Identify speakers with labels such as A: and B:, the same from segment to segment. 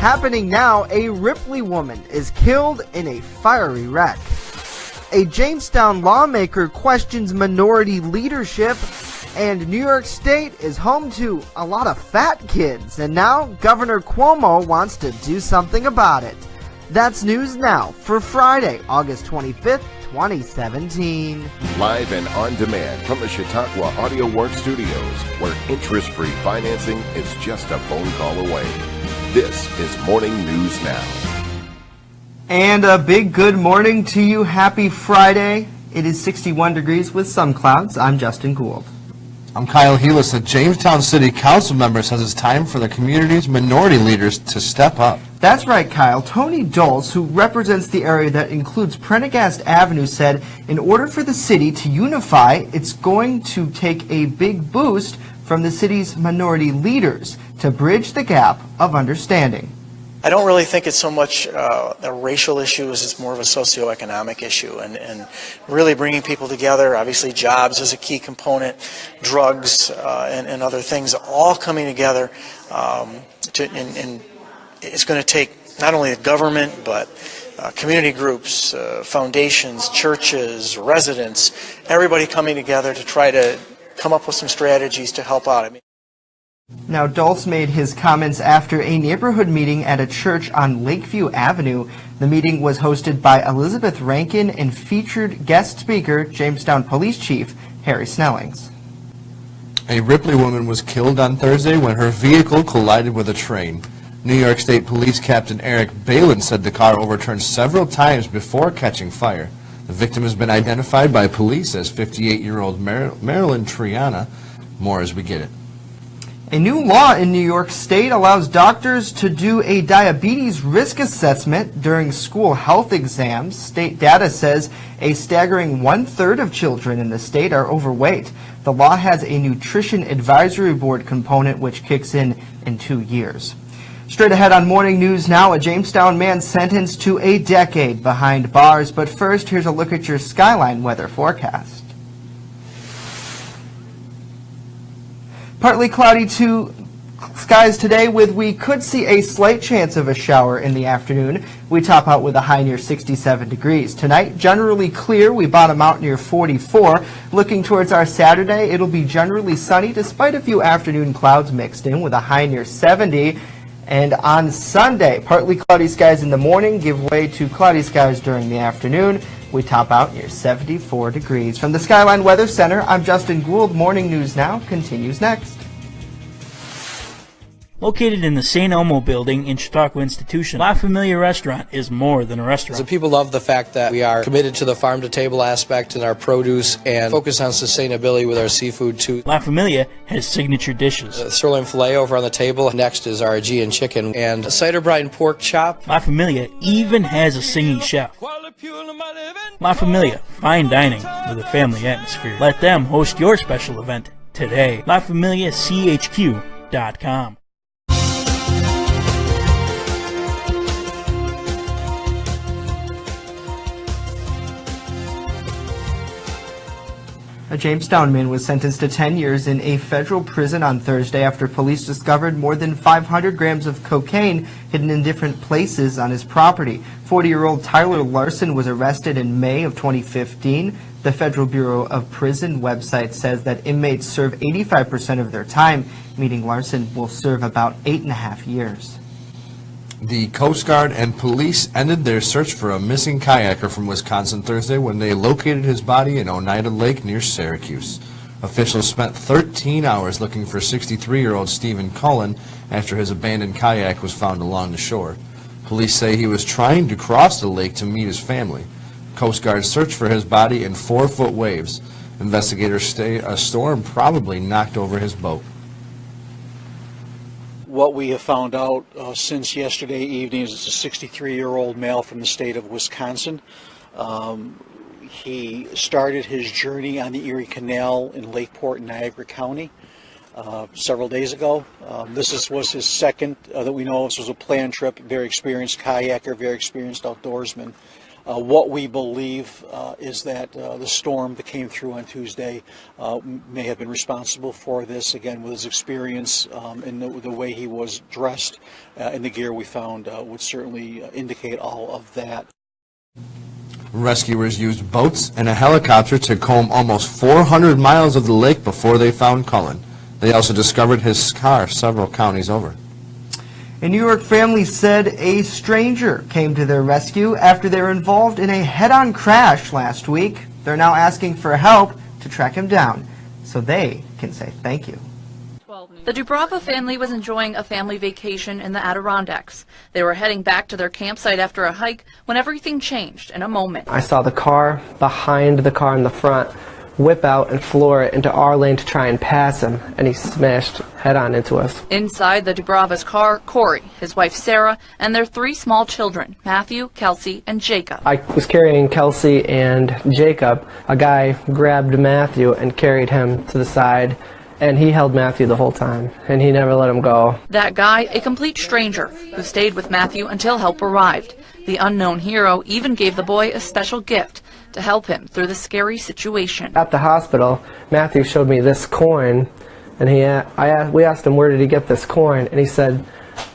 A: Happening now, a Ripley woman is killed in a fiery wreck. A Jamestown lawmaker questions minority leadership. And New York State is home to a lot of fat kids. And now Governor Cuomo wants to do something about it. That's news now for Friday, August 25th, 2017.
B: Live and on demand from the Chautauqua Audio Works Studios, where interest-free financing is just a phone call away. This is Morning News Now.
A: And a big good morning to you. Happy Friday. It is 61 degrees with some clouds. I'm Justin Gould.
C: I'm Kyle Helis. The Jamestown City Council member says it's time for the community's minority leaders to step up.
A: That's right, Kyle. Tony Dulles, who represents the area that includes Prendergast Avenue, said in order for the city to unify, it's going to take a big boost from the city's minority leaders to bridge the gap of understanding.
D: I don't really think it's so much a racial issue as it's more of a socioeconomic issue, and really bringing people together. Obviously, jobs is a key component, drugs and other things all coming together. And it's going to take not only the government, but community groups, foundations, churches, residents, everybody coming together to try to come up with some strategies to help out.
A: Now, Dulles made his comments after a neighborhood meeting at a church on Lakeview Avenue. The meeting was hosted by Elizabeth Rankin and featured guest speaker, Jamestown Police Chief Harry Snellings.
C: A Ripley woman was killed on Thursday when her vehicle collided with a train. New York State Police Captain Eric Balin said the car overturned several times before catching fire. The victim has been identified by police as 58-year-old Marilyn Triana. More as we get it.
A: A new law in New York State allows doctors to do a diabetes risk assessment during school health exams. State data says a staggering 1/3 of children in the state are overweight. The law has a nutrition advisory board component which kicks in 2 years. Straight ahead on Morning News Now, a Jamestown man sentenced to a decade behind bars. But first, here's a look at your Skyline weather forecast. Partly cloudy skies today, we could see a slight chance of a shower in the afternoon. We top out with a high near 67 degrees. Tonight, generally clear. We bottom out near 44. Looking towards our Saturday, it'll be generally sunny despite a few afternoon clouds mixed in with a high near 70. And on Sunday, partly cloudy skies in the morning give way to cloudy skies during the afternoon. We top out near 74 degrees. From the Skyline Weather Center, I'm Justin Gould. Morning News Now continues next.
E: Located in the St. Elmo building in Chautauqua Institution, La Familia Restaurant is more than a restaurant.
F: The people love the fact that we are committed to the farm-to-table aspect in our produce and focus on sustainability with our seafood too.
E: La Familia has signature dishes.
F: Sirloin filet over on the table. Next is our Aegean chicken and a cider brine pork chop.
E: La Familia even has a singing chef. La Familia, fine dining with a family atmosphere. Let them host your special event today. LaFamiliaCHQ.com.
A: A Jamestown man was sentenced to 10 years in a federal prison on Thursday after police discovered more than 500 grams of cocaine hidden in different places on his property. 40-year-old Tyler Larson was arrested in May of 2015. The Federal Bureau of Prison website says that inmates serve 85% of their time, meaning Larson will serve about 8.5 years.
C: The Coast Guard and police ended their search for a missing kayaker from Wisconsin Thursday when they located his body in Oneida Lake near Syracuse. Officials spent 13 hours looking for 63-year-old Stephen Cullen after his abandoned kayak was found along the shore. Police say he was trying to cross the lake to meet his family. Coast Guard searched for his body in 4-foot waves. Investigators say a storm probably knocked over his boat.
G: What we have found out since yesterday evening is it's a 63-year-old male from the state of Wisconsin. He started his journey on the Erie Canal in Lakeport, Niagara County several days ago. This was his second that we know of. This was a planned trip, very experienced kayaker, very experienced outdoorsman. What we believe is that the storm that came through on Tuesday may have been responsible for this. Again, with his experience and the way he was dressed and the gear we found would certainly indicate all of that.
C: Rescuers used boats and a helicopter to comb almost 400 miles of the lake before they found Cullen. They also discovered his car several counties over.
A: A New York family said a stranger came to their rescue after they were involved in a head-on crash last week. They're now asking for help to track him down so they can say thank you.
H: The Dubrava family was enjoying a family vacation in the Adirondacks. They were heading back to their campsite after a hike when everything changed in a moment.
I: I saw the car behind the car in the front whip out and floor it into our lane to try and pass him, and he smashed head-on into us.
H: Inside the Dubrava's car, Corey, his wife Sarah, and their 3 small children, Matthew, Kelsey, and Jacob.
I: I was carrying Kelsey and Jacob. A guy grabbed Matthew and carried him to the side, and he held Matthew the whole time, and he never let him go.
H: That guy, a complete stranger, who stayed with Matthew until help arrived. The unknown hero even gave the boy a special gift to help him through the scary situation.
I: At the hospital, Matthew showed me this coin, and we asked him where did he get this coin, and he said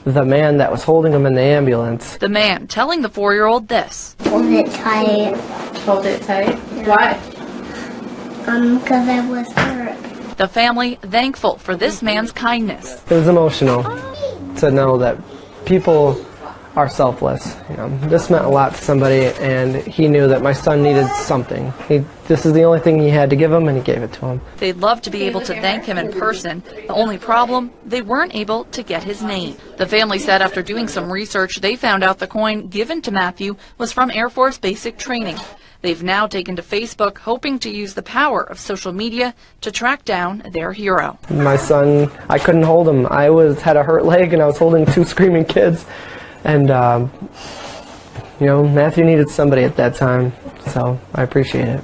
I: the man that was holding him in the ambulance.
H: The man telling the 4-year-old this.
J: Hold it tight.
H: Hold it tight?
J: Yeah.
H: Why?
J: Because I was hurt.
H: The family thankful for this man's kindness.
I: It was emotional to know that people are selfless. You know, this meant a lot to somebody, and he knew that my son needed something. This is the only thing he had to give him, and he gave it to him.
H: They'd love to be able to thank him in person. The only problem, they weren't able to get his name. The family said after doing some research, they found out the coin given to Matthew was from Air Force basic training. They've now taken to Facebook, hoping to use the power of social media to track down their hero.
I: My son, I couldn't hold him. I had a hurt leg, and I was holding 2 screaming kids. And, you know, Matthew needed somebody at that time, so I appreciate it.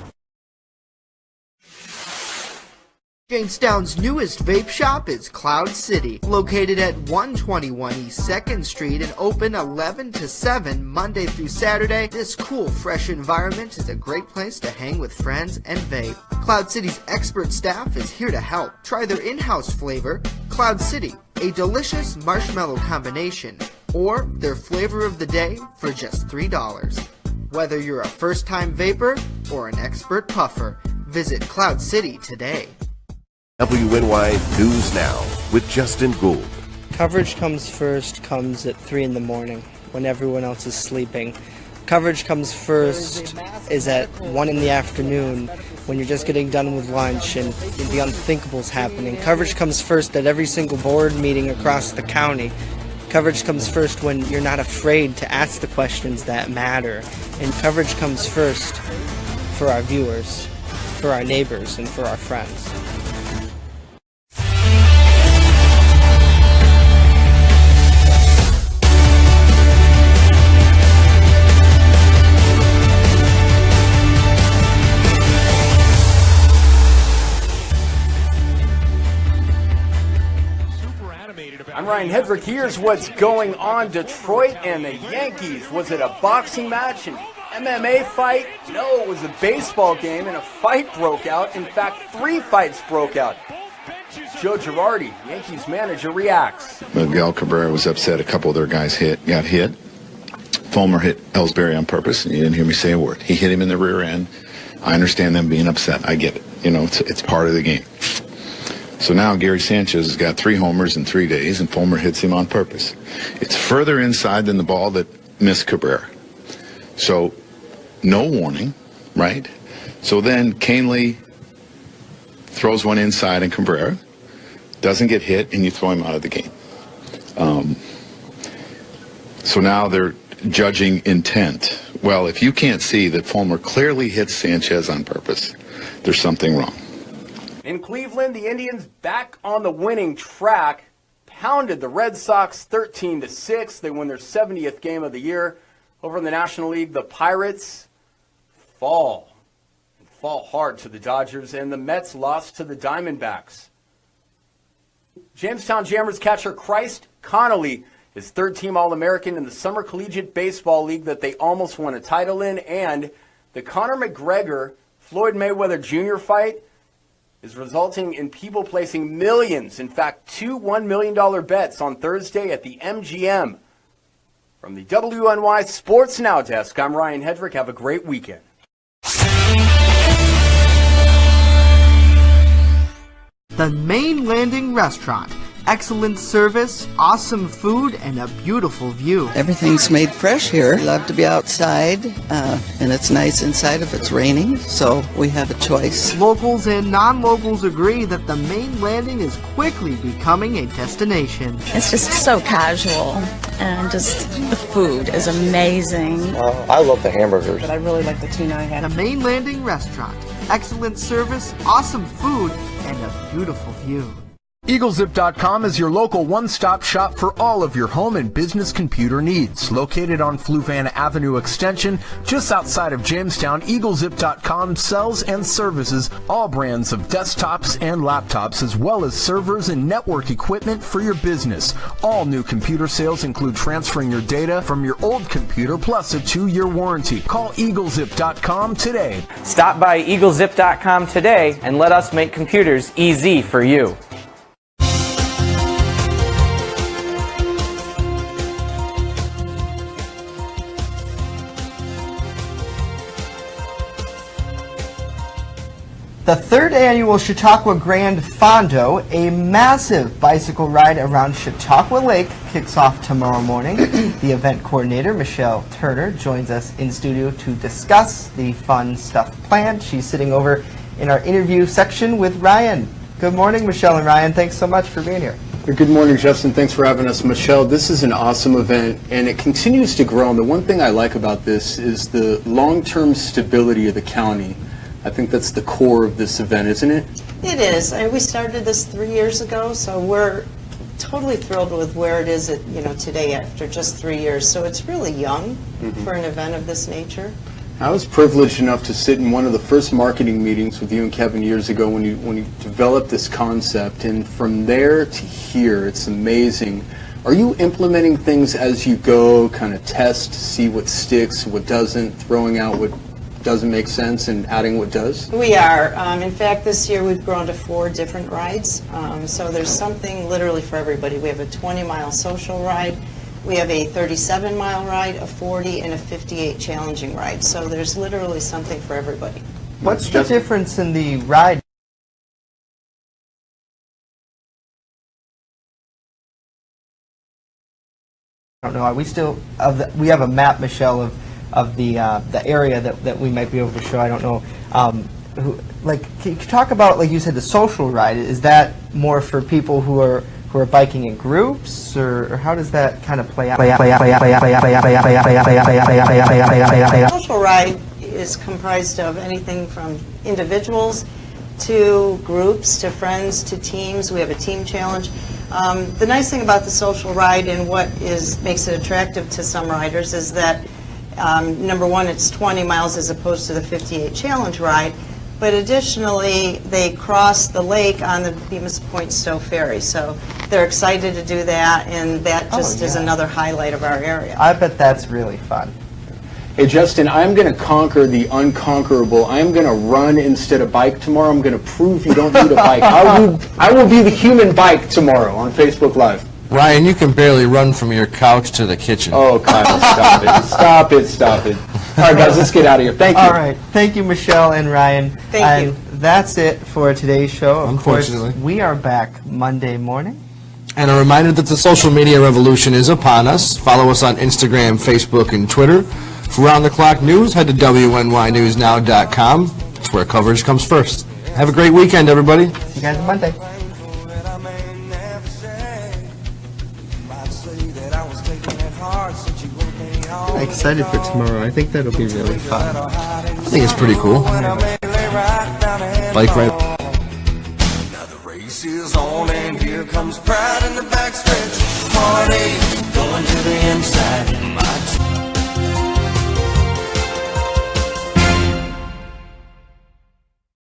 A: Jamestown's newest vape shop is Cloud City, located at 121 East 2nd Street and open 11 to 7 Monday through Saturday. This cool, fresh environment is a great place to hang with friends and vape. Cloud City's expert staff is here to help. Try their in-house flavor, Cloud City, a delicious marshmallow combination, or their flavor of the day for just $3. Whether you're a first-time vapor or an expert puffer, visit Cloud City today.
B: WNY News Now with Justin Gould.
I: Coverage comes first comes at 3 in the morning when everyone else is sleeping. Coverage comes first is at 1 in the afternoon when you're just getting done with lunch and the unthinkable's happening. Coverage comes first at every single board meeting across the county. Coverage comes first when you're not afraid to ask the questions that matter. And coverage comes first for our viewers, for our neighbors, and for our friends.
K: I'm Ryan Hedrick. Here's what's going on. Detroit and the Yankees. Was it a boxing match, an MMA fight? No, it was a baseball game, and a fight broke out. In fact, 3 fights broke out. Joe Girardi, Yankees manager, reacts.
L: Miguel Cabrera was upset. A couple of their guys got hit. Fulmer hit Ellsbury on purpose, and you didn't hear me say a word. He hit him in the rear end. I understand them being upset. I get it. You know, it's part of the game. So now Gary Sanchez has got 3 homers in 3 days, and Fulmer hits him on purpose. It's further inside than the ball that missed Cabrera. So no warning, right? So then Canely throws one inside, and Cabrera doesn't get hit, and you throw him out of the game. So now they're judging intent. Well, if you can't see that Fulmer clearly hits Sanchez on purpose, there's something wrong.
K: In Cleveland, the Indians back on the winning track, pounded the Red Sox 13-6. They win their 70th game of the year. Over in the National League, the Pirates fall hard to the Dodgers, and the Mets lost to the Diamondbacks. Jamestown Jammers catcher Christ Connolly is third-team All-American in the Summer Collegiate Baseball League that they almost won a title in, and the Conor McGregor-Floyd Mayweather Jr. fight is resulting in people placing millions, in fact, 2 $1 million bets on Thursday at the MGM. From the WNY Sports Now desk, I'm Ryan Hedrick. Have a great weekend.
A: The Main Landing Restaurant. Excellent service, awesome food, and a beautiful view.
M: Everything's made fresh here. We love to be outside, and it's nice inside if it's raining, so we have a choice.
A: Locals and non-locals agree that the Main Landing is quickly becoming a destination.
N: It's just so casual, and just the food is amazing.
O: I love the hamburgers.
N: But I really like the tuna I had.
A: The Main Landing Restaurant. Excellent service, awesome food, and a beautiful view.
P: EagleZip.com is your local one-stop shop for all of your home and business computer needs. Located on Fluvanna Avenue Extension, just outside of Jamestown, EagleZip.com sells and services all brands of desktops and laptops, as well as servers and network equipment for your business. All new computer sales include transferring your data from your old computer plus a 2-year warranty. Call EagleZip.com today.
Q: Stop by EagleZip.com today and let us make computers easy for you.
A: The third annual Chautauqua Grand Fondo, a massive bicycle ride around Chautauqua Lake, kicks off tomorrow morning. The event coordinator, Michelle Turner, joins us in studio to discuss the fun stuff planned. She's sitting over in our interview section with Ryan. Good morning, Michelle and Ryan. Thanks so much for being here.
R: Good morning, Justin. Thanks for having us. Michelle, this is an awesome event, and it continues to grow. And the one thing I like about this is the long-term stability of the county. I think that's the core of this event, isn't it?
S: It is. We started this 3 years ago, so we're totally thrilled with where it is today after just 3 years. So it's really young for an event of this nature.
R: I was privileged enough to sit in one of the first marketing meetings with you and Kevin years ago when you developed this concept, and from there to here, it's amazing. Are you implementing things as you go, kind of test, see what sticks, what doesn't, throwing out what doesn't make sense and adding what does?
S: We are. In fact, this year we've grown to 4 different rides. So there's something literally for everybody. We have a 20-mile social ride. We have a 37-mile ride, a 40, and a 58 challenging ride. So there's literally something for everybody.
A: What's the difference in the ride? I don't know. Are we still we have a map, Michelle, of the area that we might be able to show. I don't know. Can you talk about, like you said, the social ride? Is that more for people who are biking in groups, or how does that kind of play out?
S: The social ride is comprised of anything from individuals to groups to friends to teams. We have a team challenge. The nice thing about the social ride and what makes it attractive to some riders is that number one, it's 20 miles as opposed to the 58 challenge ride, but additionally they cross the lake on the Bemis Point Stowe Ferry, so they're excited to do that, and that just is another highlight of our area.
A: I bet that's really fun.
R: Hey Justin, I'm going to conquer the unconquerable. I'm going to run instead of bike tomorrow. I'm going to prove you don't need a bike. I will be the human bike tomorrow on Facebook Live.
C: Ryan, you can barely run from your couch to the kitchen.
R: Oh, Kyle, stop it. Stop it. All right, guys, let's get out of here. Thank you.
A: All right. Thank you, Michelle and Ryan.
S: Thank you.
A: That's it for today's show.
C: Unfortunately.
A: Of course, we are back Monday morning.
C: And a reminder that the social media revolution is upon us. Follow us on Instagram, Facebook, and Twitter. For round-the-clock news, head to WNYNewsNow.com. It's where coverage comes first. Have a great weekend, everybody.
A: See you guys on Monday. I'm excited for tomorrow. I think that'll be really fun.
C: I think it's pretty cool. Bike ride.
T: Now the race is on and here comes Pride in the backstretch. Party going to the inside. My